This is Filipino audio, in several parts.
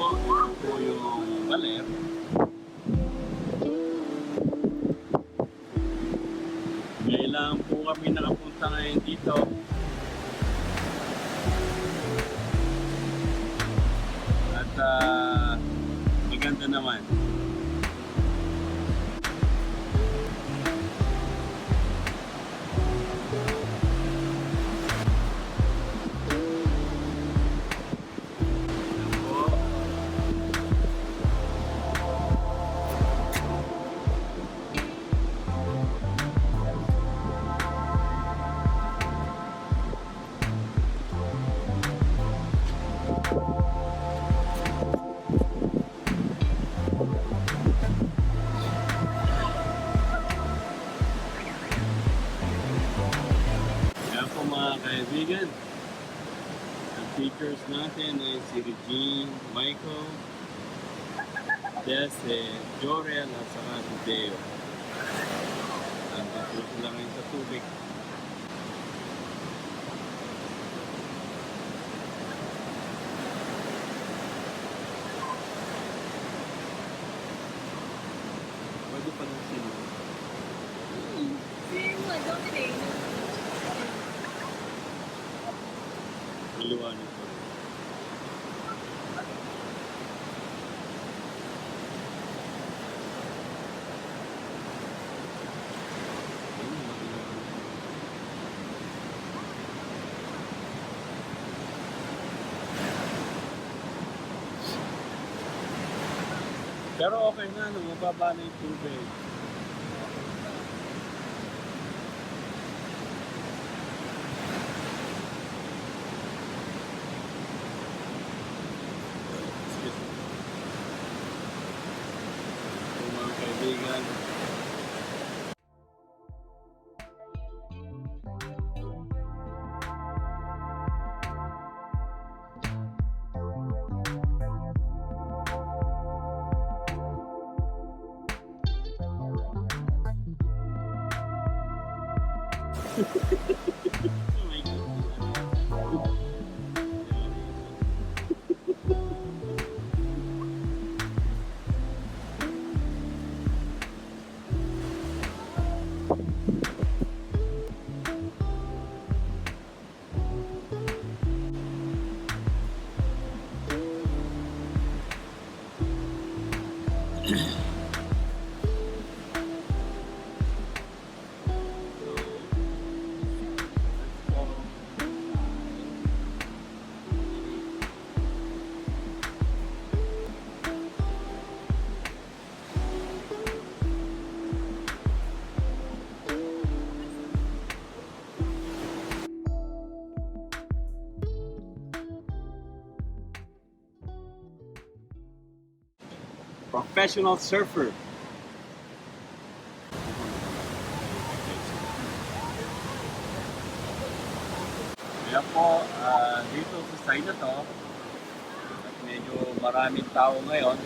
ito po yung baler. Ngayon lang po kami nakapunta ngayon dito. At maganda naman. Yan po mga kaibigan. Ang features natin ay si Regine, Michael, Jesse, Jorel at saka si Deo. Ang tutulog sila ngayon sa tubig. Pwede pa lang sila. Iliwanag ko. Pero okay na, no? Mababa na yung tubig. Excuse me. So, mga kaibigan, oh my God. Professional surfer. Kaya po, dito sa side na to, at medyo maraming tao ngayon.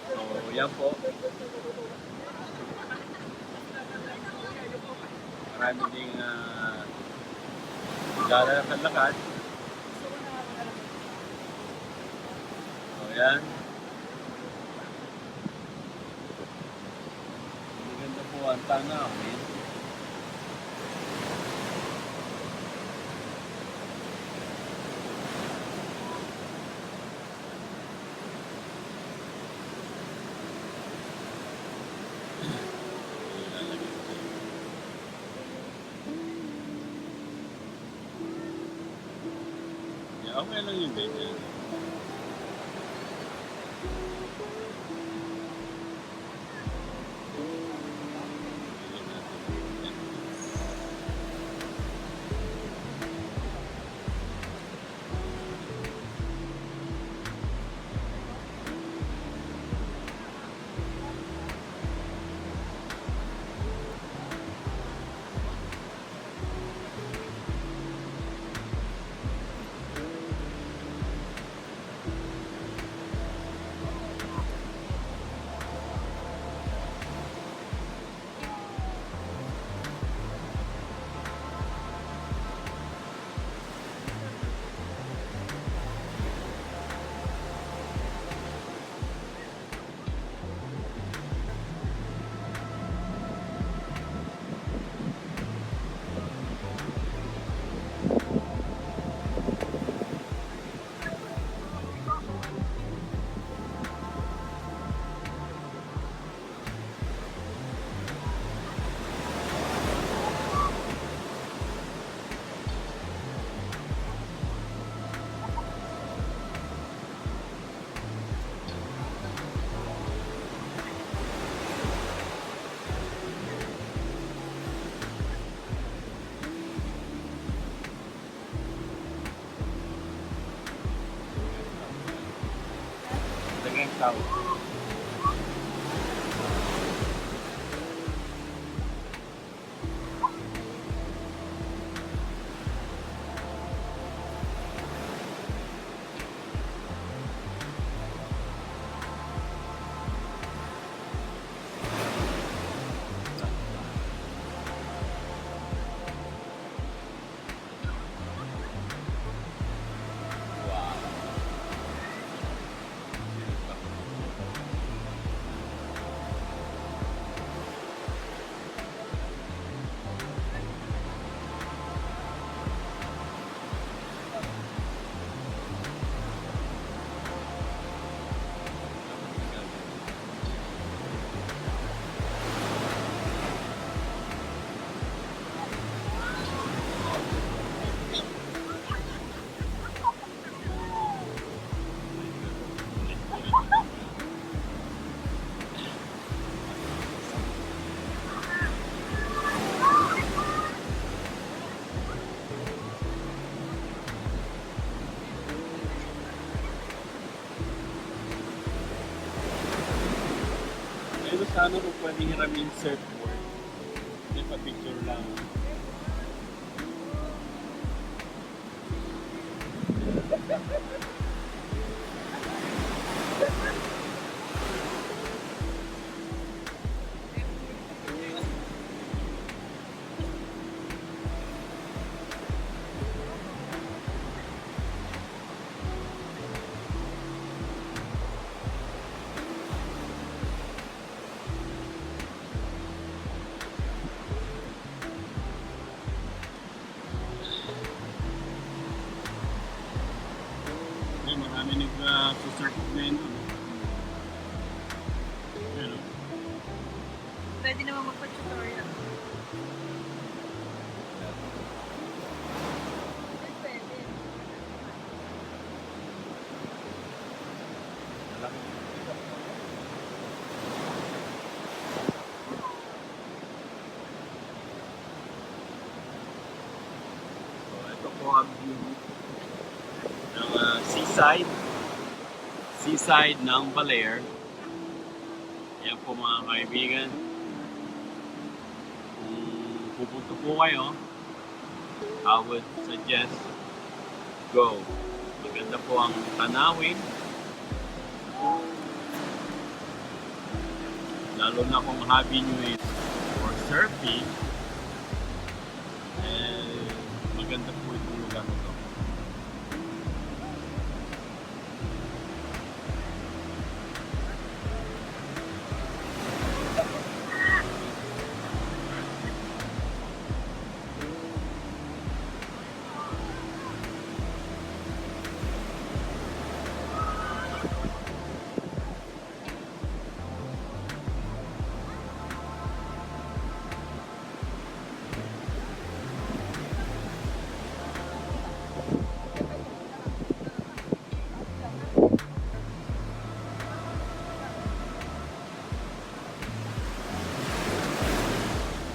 So, yan po. Marami ding naglalakad-lakad. So, yan. Maganda po ang tanawin. Okay lang yung ganyan. South. Pero sana kung pwede hiramin surfboard. Hindi pa picture lang. Ay, marami nag-surf ngayon. Ano? Pwede naman magpa-tutorial. Pwede. So, ito po ang view ng seaside ng Baler. Yan po mga kaibigan. Kung pupunta po kayo, I would suggest go. Maganda po ang tanawin. Lalo na kung hobby nyo is for surfing. Eh, maganda po itong lugar na to.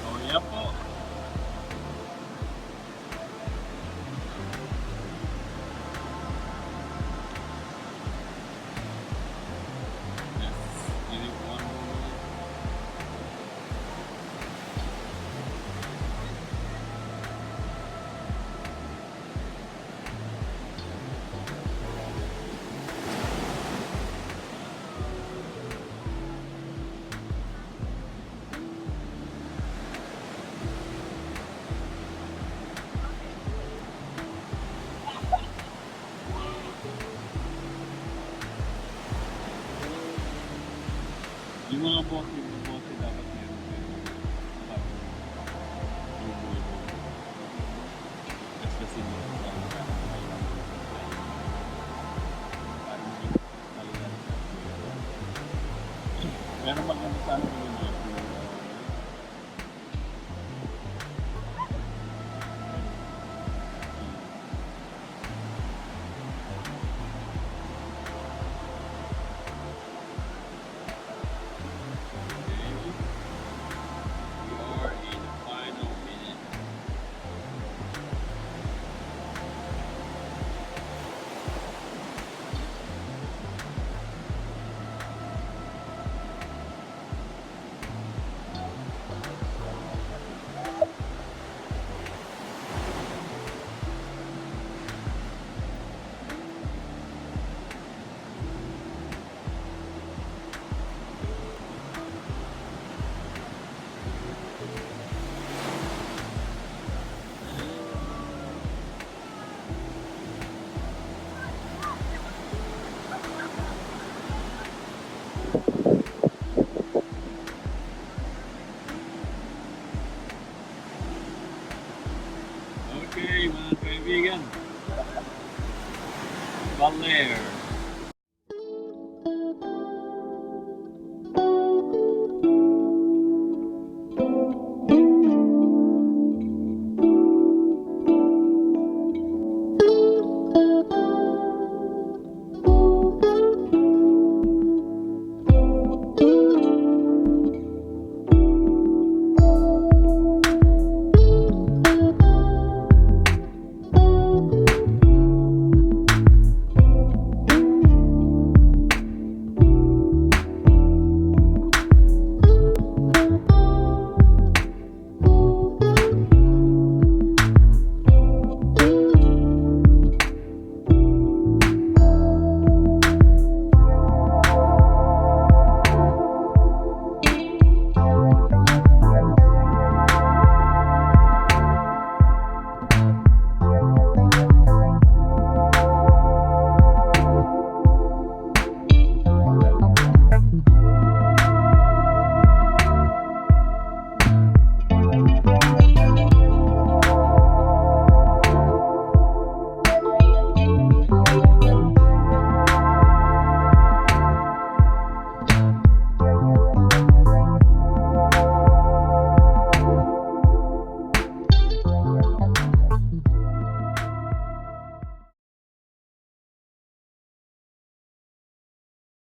Oh, yeah po. Yes, give it one more minute. Yung mga bote dapat meron kayo. Kasi mo. Pero maganda sana ko yun. Baler.